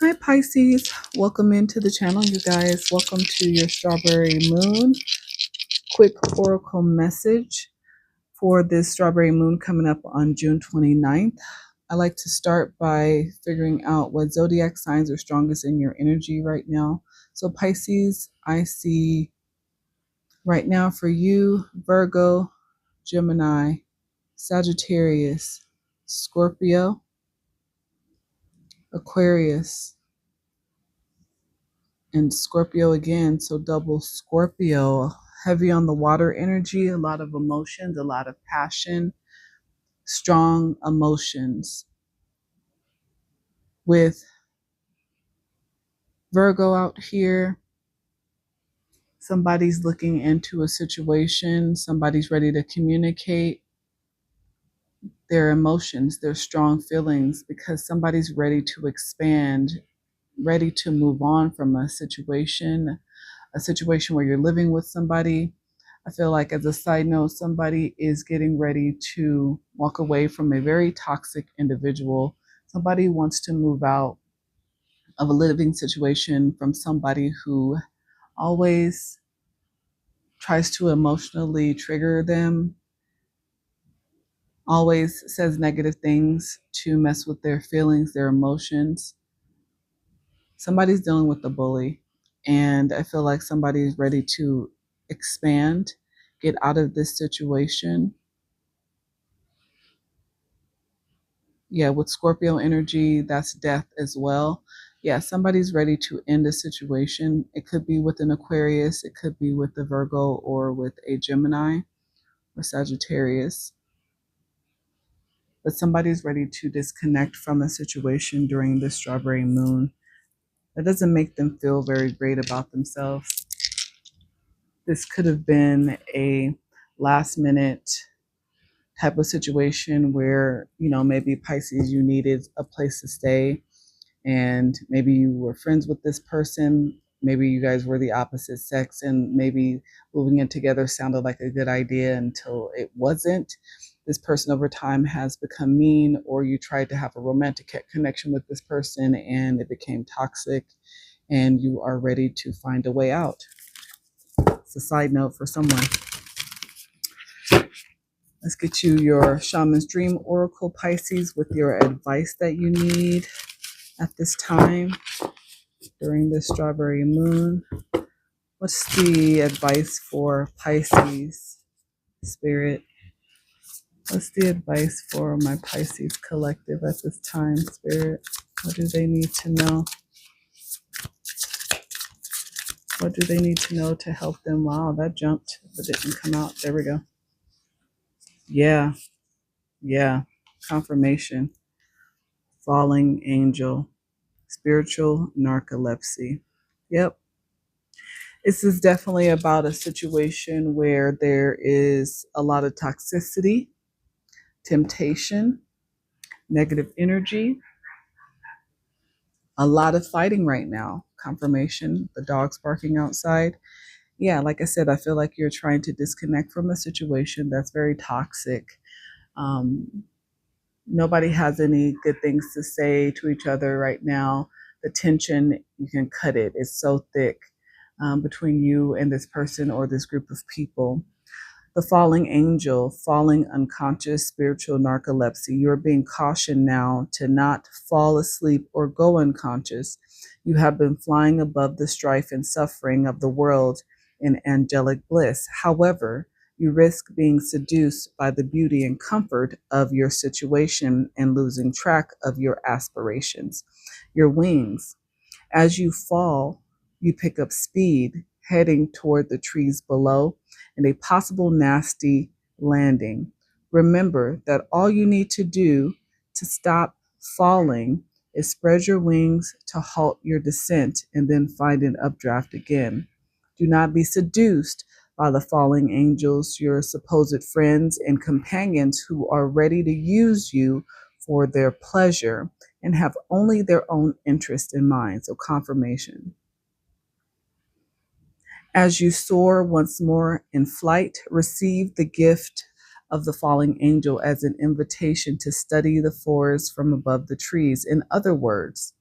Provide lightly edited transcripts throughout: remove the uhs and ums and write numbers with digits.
Hi Pisces, welcome into the channel, you guys. Welcome to your strawberry moon. Quick oracle message for this strawberry moon coming up on June 29th. I like to start by figuring out what zodiac signs are strongest in your energy right now. So Pisces, I see right now for you, Virgo, Gemini, Sagittarius, Scorpio, Aquarius, and Scorpio again. So double Scorpio, heavy on the water energy, a lot of emotions, a lot of passion, strong emotions. With Virgo out here, somebody's looking into a situation, somebody's ready to communicate their emotions, their strong feelings, because somebody's ready to expand, ready to move on from a situation where you're living with somebody. I feel like, as a side note, somebody is getting ready to walk away from a very toxic individual. Somebody wants to move out of a living situation from somebody who always tries to emotionally trigger them, always says negative things to mess with their feelings, their emotions. Somebody's dealing with a bully, and I feel like somebody's ready to expand, get out of this situation. Yeah, with Scorpio energy, that's death as well. Yeah, somebody's ready to end a situation. It could be with an Aquarius, it could be with a Virgo, or with a Gemini or Sagittarius. But somebody's ready to disconnect from a situation during this strawberry moon. That doesn't make them feel very great about themselves. This could have been a last minute type of situation where, maybe Pisces, you needed a place to stay, and maybe you were friends with this person. Maybe you guys were the opposite sex, and maybe moving in together sounded like a good idea until it wasn't. This person over time has become mean, or you tried to have a romantic connection with this person and it became toxic, and you are ready to find a way out. It's a side note for someone. Let's get you your Shaman's Dream Oracle, Pisces, with your advice that you need at this time during this strawberry moon. What's the advice for Pisces, Spirit? What's the advice for my Pisces collective at this time, Spirit? What do they need to know? What do they need to know to help them? Wow, that jumped, but didn't come out. There we go. Yeah. Confirmation. Falling angel. Spiritual narcolepsy. Yep. This is definitely about a situation where there is a lot of toxicity, temptation, negative energy, a lot of fighting right now. Confirmation, the dog's barking outside. Yeah, like I said, I feel like you're trying to disconnect from a situation that's very toxic. Nobody has any good things to say to each other right now. The tension, you can cut it. It's so thick between you and this person or this group of people. The falling angel, falling unconscious, spiritual narcolepsy. You're being cautioned now to not fall asleep or go unconscious. You have been flying above the strife and suffering of the world in angelic bliss. However, you risk being seduced by the beauty and comfort of your situation and losing track of your aspirations. Your wings. As you fall, you pick up speed, heading toward the trees below and a possible nasty landing. Remember that all you need to do to stop falling is spread your wings to halt your descent and then find an updraft again. Do not be seduced by the falling angels, your supposed friends and companions who are ready to use you for their pleasure and have only their own interest in mind. So, confirmation. As you soar once more in flight, receive the gift of the falling angel as an invitation to study the forest from above the trees. In other words,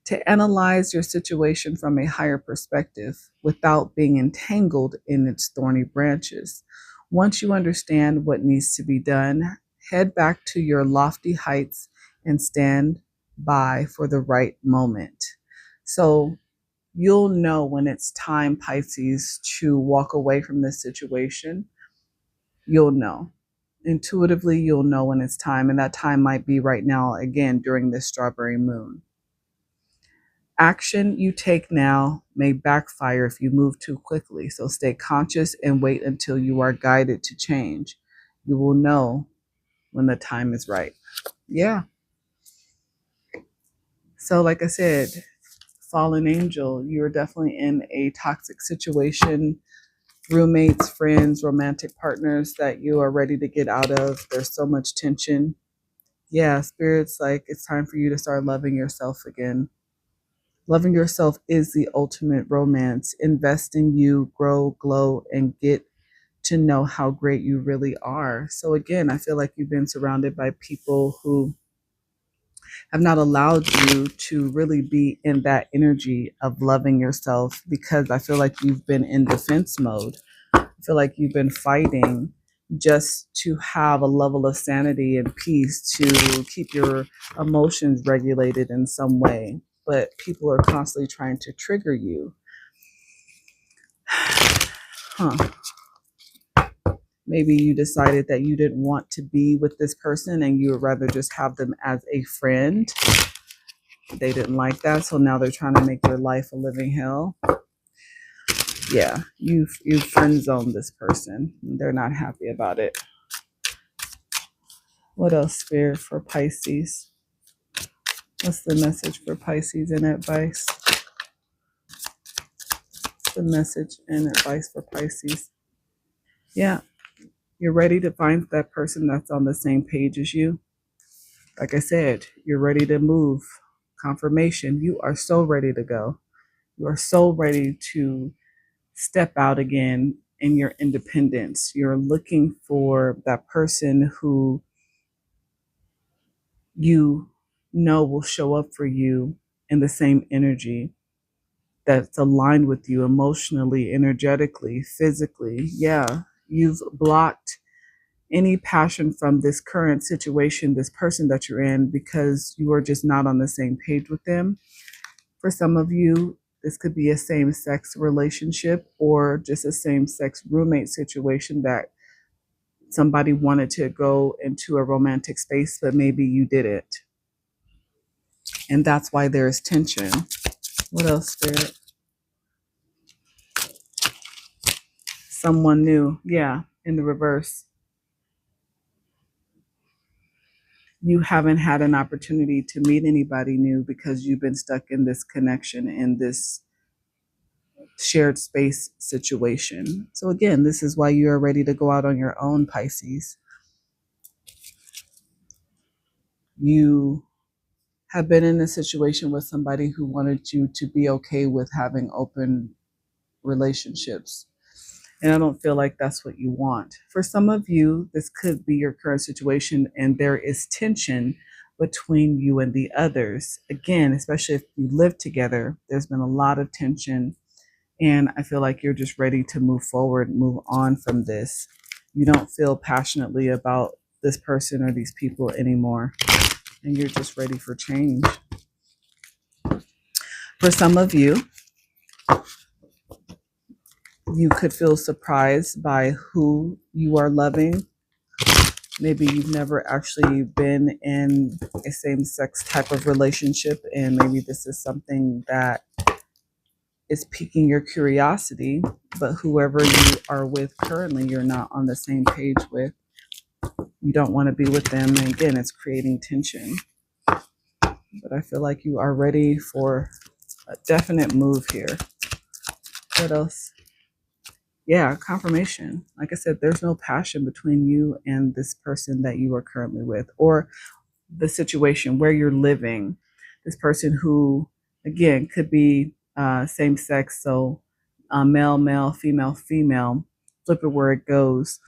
to analyze your situation from a higher perspective without being entangled in its thorny branches. Once you understand what needs to be done, head back to your lofty heights and stand by for the right moment. So you'll know when it's time, Pisces, to walk away from this situation. You'll know. Intuitively, you'll know when it's time. And that time might be right now, again, during this strawberry moon. Action you take now may backfire if you move too quickly. So stay conscious and wait until you are guided to change. You will know when the time is right. Yeah. So, like I said, fallen angel, you're definitely in a toxic situation. Roommates, friends, romantic partners that you are ready to get out of. There's so much tension. Yeah, Spirit's like, it's time for you to start loving yourself again. Loving yourself is the ultimate romance. Invest in you, grow, glow, and get to know how great you really are. So again, I feel like you've been surrounded by people who have not allowed you to really be in that energy of loving yourself, because I feel like you've been in defense mode. I feel like you've been fighting just to have a level of sanity and peace, to keep your emotions regulated in some way. But people are constantly trying to trigger you. Huh. Maybe you decided that you didn't want to be with this person and you would rather just have them as a friend. They didn't like that, so now they're trying to make your life a living hell. Yeah, you've friend zoned this person. They're not happy about it. What else, Spirit, for Pisces? What's the message for Pisces and advice? The message and advice for Pisces. Yeah, you're ready to find that person that's on the same page as you. Like I said, you're ready to move. Confirmation. You are so ready to go. You are so ready to step out again in your independence. You're looking for that person who you know will show up for you in the same energy that's aligned with you emotionally, energetically, physically. Yeah, you've blocked any passion from this current situation, this person that you're in, because you are just not on the same page with them. For some of you, this could be a same sex relationship or just a same sex roommate situation that somebody wanted to go into a romantic space, but maybe you didn't. And that's why there is tension. What else, Spirit? Someone new. Yeah, in the reverse. You haven't had an opportunity to meet anybody new because you've been stuck in this connection, in this shared space situation. So again, this is why you are ready to go out on your own, Pisces. You have been in a situation with somebody who wanted you to be okay with having open relationships. And I don't feel like that's what you want. For some of you, this could be your current situation, and there is tension between you and the others. Again, especially if you live together, there's been a lot of tension. And I feel like you're just ready to move forward, move on from this. You don't feel passionately about this person or these people anymore. And you're just ready for change. For some of you, you could feel surprised by who you are loving. Maybe you've never actually been in a same-sex type of relationship, and maybe this is something that is piquing your curiosity, but whoever you are with currently, you're not on the same page with. You don't want to be with them, and again, it's creating tension. But I feel like you are ready for a definite move here. What else? Yeah, confirmation. Like I said, there's no passion between you and this person that you are currently with, or the situation where you're living. This person who, again, could be same sex, so male, male, female, female, flip it where it goes.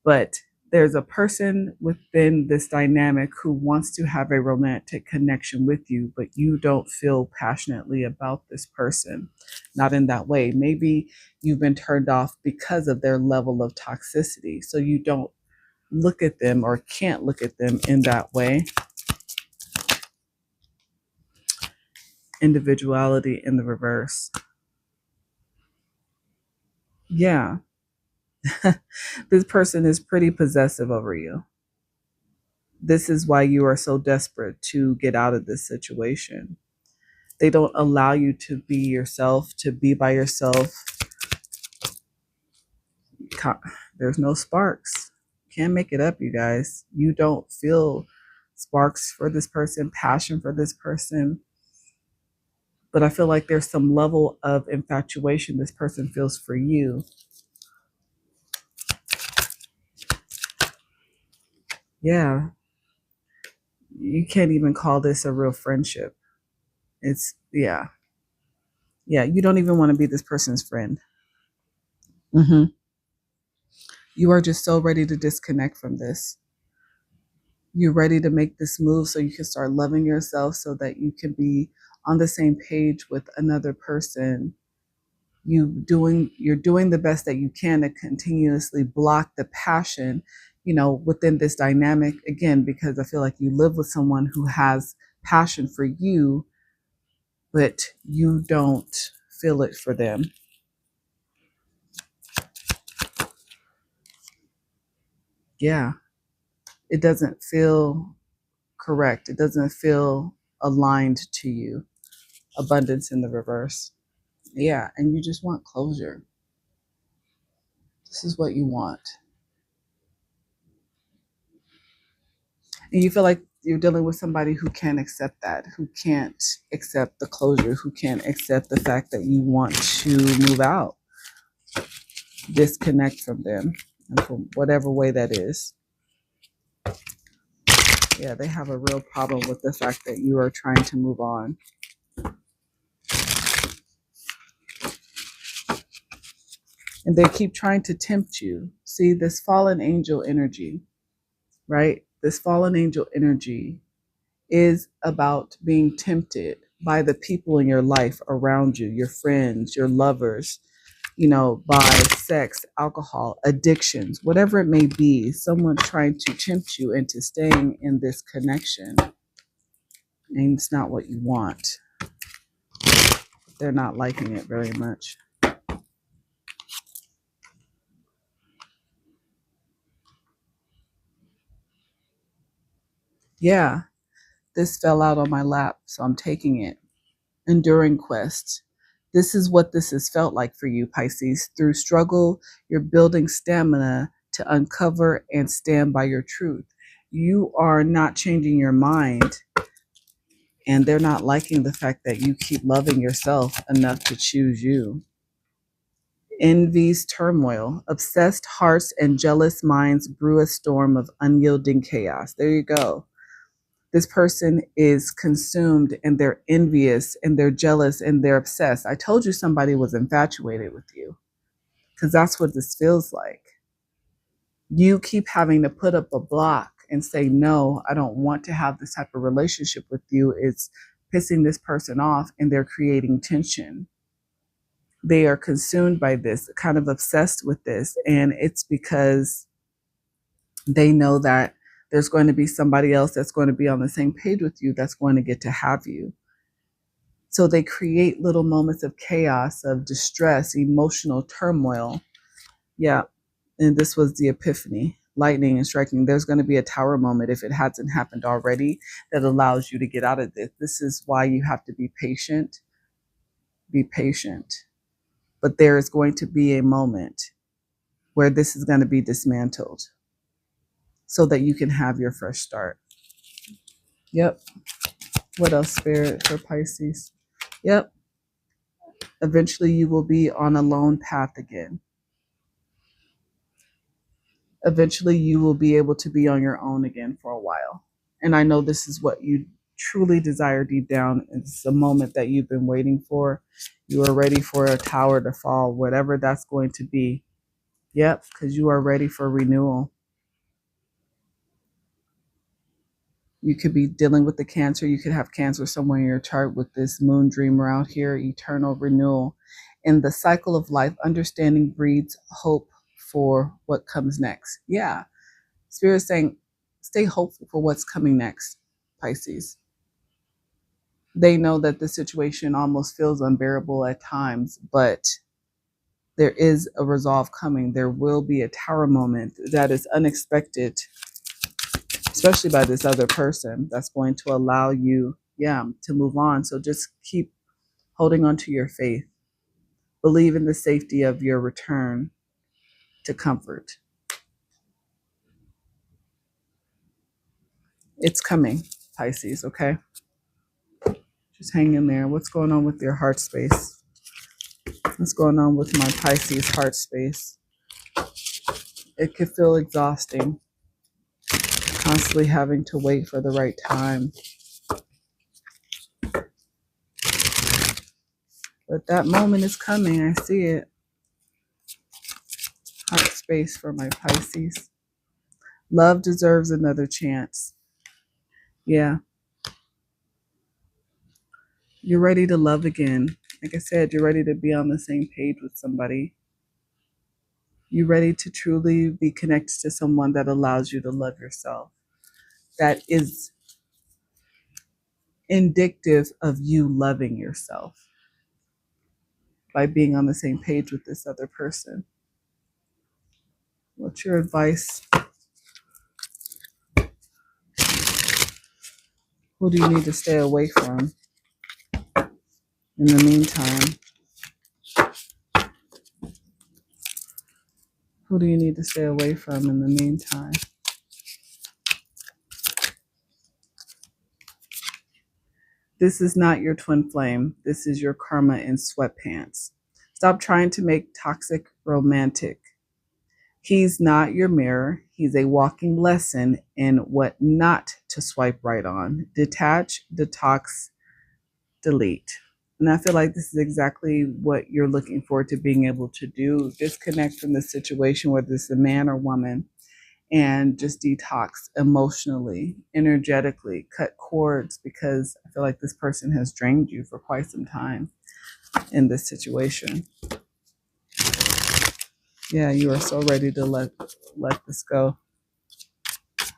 But There's a person within this dynamic who wants to have a romantic connection with you, but you don't feel passionately about this person. Not in that way. Maybe you've been turned off because of their level of toxicity. So you don't look at them or can't look at them in that way. Individuality in the reverse. Yeah. This person is pretty possessive over you. This is why you are so desperate to get out of this situation. They don't allow you to be yourself, to be by yourself. There's no sparks. Can't make it up, you guys. You don't feel sparks for this person, passion for this person. But I feel like there's some level of infatuation this person feels for you. Yeah. You can't even call this a real friendship. It's, yeah. Yeah, you don't even want to be this person's friend. Mm-hmm. You are just so ready to disconnect from this. You're ready to make this move so you can start loving yourself so that you can be on the same page with another person. You're doing the best that you can to continuously block the passion, within this dynamic, again, because I feel like you live with someone who has passion for you, but you don't feel it for them. Yeah. It doesn't feel correct. It doesn't feel aligned to you. Abundance in the reverse. Yeah, and you just want closure. This is what you want. And you feel like you're dealing with somebody who can't accept that, who can't accept the closure, who can't accept the fact that you want to move out, disconnect from them, and from whatever way that is. Yeah, they have a real problem with the fact that you are trying to move on. And they keep trying to tempt you. See, this fallen angel energy, right? This fallen angel energy is about being tempted by the people in your life around you, your friends, your lovers, by sex, alcohol, addictions, whatever it may be. Someone trying to tempt you into staying in this connection. And it's not what you want. They're not liking it very much. Yeah, this fell out on my lap, so I'm taking it. Enduring quest. This is what this has felt like for you, Pisces. Through struggle, you're building stamina to uncover and stand by your truth. You are not changing your mind, and they're not liking the fact that you keep loving yourself enough to choose you. Envy's turmoil. Obsessed hearts and jealous minds brew a storm of unyielding chaos. There you go. This person is consumed and they're envious and they're jealous and they're obsessed. I told you somebody was infatuated with you because that's what this feels like. You keep having to put up a block and say, no, I don't want to have this type of relationship with you. It's pissing this person off and they're creating tension. They are consumed by this, kind of obsessed with this. And it's because they know that there's going to be somebody else that's going to be on the same page with you that's going to get to have you. So they create little moments of chaos, of distress, emotional turmoil. Yeah. And this was the epiphany, lightning and striking. There's going to be a tower moment, if it hasn't happened already, that allows you to get out of this. This is why you have to be patient. Be patient. But there is going to be a moment where this is going to be dismantled so that you can have your fresh start. Yep. What else, Spirit, for Pisces? Yep. Eventually you will be on a lone path again. Eventually you will be able to be on your own again for a while. And I know this is what you truly desire deep down. It's a moment that you've been waiting for. You are ready for a tower to fall, whatever that's going to be. Yep, because you are ready for renewal. You could be dealing with the cancer. You could have cancer somewhere in your chart with this moon dreamer out here, eternal renewal. In the cycle of life, understanding breeds hope for what comes next. Yeah. Spirit saying, stay hopeful for what's coming next, Pisces. They know that the situation almost feels unbearable at times, but there is a resolve coming. There will be a tower moment that is unexpected, especially by this other person, that's going to allow you, to move on. So just keep holding on to your faith. Believe in the safety of your return to comfort. It's coming, Pisces, okay? Just hang in there. What's going on with your heart space? What's going on with my Pisces heart space? It could feel exhausting, constantly having to wait for the right time. But that moment is coming. I see it. Heart space for my Pisces. Love deserves another chance. Yeah. You're ready to love again. Like I said, you're ready to be on the same page with somebody. You're ready to truly be connected to someone that allows you to love yourself. That is indicative of you loving yourself by being on the same page with this other person. What's your advice? Who do you need to stay away from in the meantime? Who do you need to stay away from in the meantime? This is not your twin flame. This is your karma in sweatpants. Stop trying to make toxic romantic. He's not your mirror. He's a walking lesson in what not to swipe right on. Detach, detox, delete. And I feel like this is exactly what you're looking forward to being able to do. Disconnect from the situation, whether it's a man or woman, and just detox emotionally, energetically, cut cords, because I feel like this person has drained you for quite some time in this situation. Yeah, you are so ready to let this go.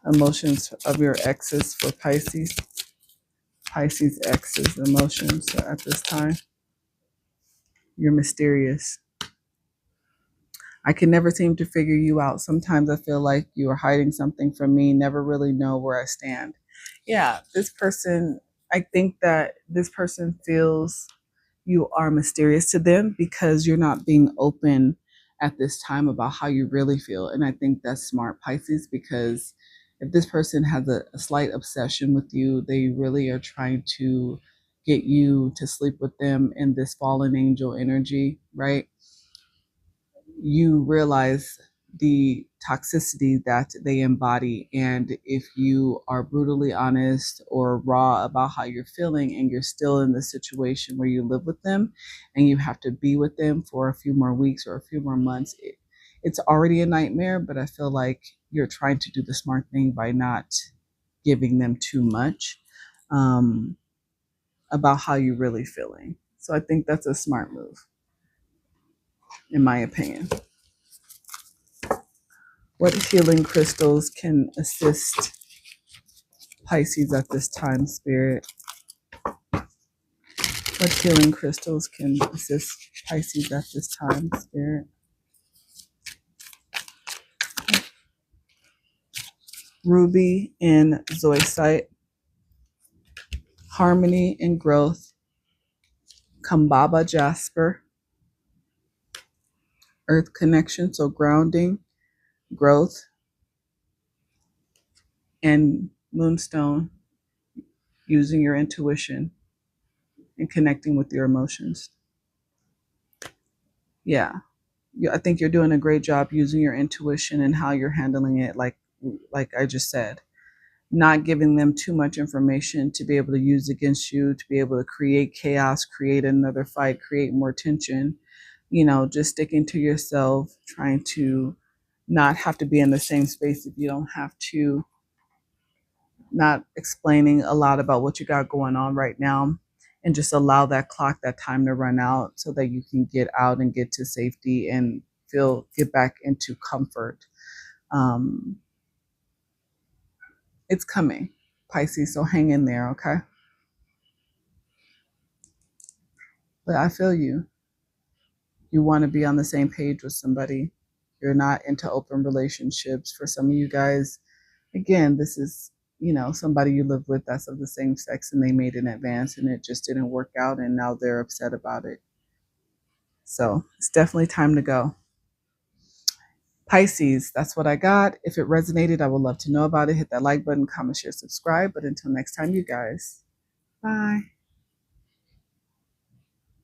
Emotions of your exes for Pisces. Pisces exes emotions at this time. You're mysterious. I can never seem to figure you out. Sometimes I feel like you are hiding something from me, never really know where I stand. Yeah, this person, I think that this person feels you are mysterious to them because you're not being open at this time about how you really feel. And I think that's smart, Pisces, because if this person has a slight obsession with you, they really are trying to get you to sleep with them in this fallen angel energy, right? You realize the toxicity that they embody. And if you are brutally honest or raw about how you're feeling and you're still in the situation where you live with them and you have to be with them for a few more weeks or a few more months, it's already a nightmare. But I feel like you're trying to do the smart thing by not giving them too much about how you're really feeling. So I think that's a smart move, in my opinion. What healing crystals can assist Pisces at this time, Spirit? What healing crystals can assist Pisces at this time, Spirit? Ruby and zoisite. Harmony and growth. Kambaba jasper. Earth connection, so grounding, growth. And moonstone, using your intuition and connecting with your emotions. Yeah. I think you're doing a great job using your intuition and how you're handling it, like I just said. Not giving them too much information to be able to use against you, to be able to create chaos, create another fight, create more tension. Just sticking to yourself, trying to not have to be in the same space if you don't have to. not explaining a lot about what you got going on right now, and just allow that clock, that time to run out so that you can get out and get to safety and get back into comfort. Um, it's coming, Pisces, so hang in there, okay? But I feel you. You want to be on the same page with somebody. You're not into open relationships. For some of you guys, again, this is, somebody you live with that's of the same sex and they made an advance and it just didn't work out and now they're upset about it. So it's definitely time to go. Pisces, that's what I got. If it resonated, I would love to know about it. Hit that like button, comment, share, subscribe. But until next time, you guys, bye.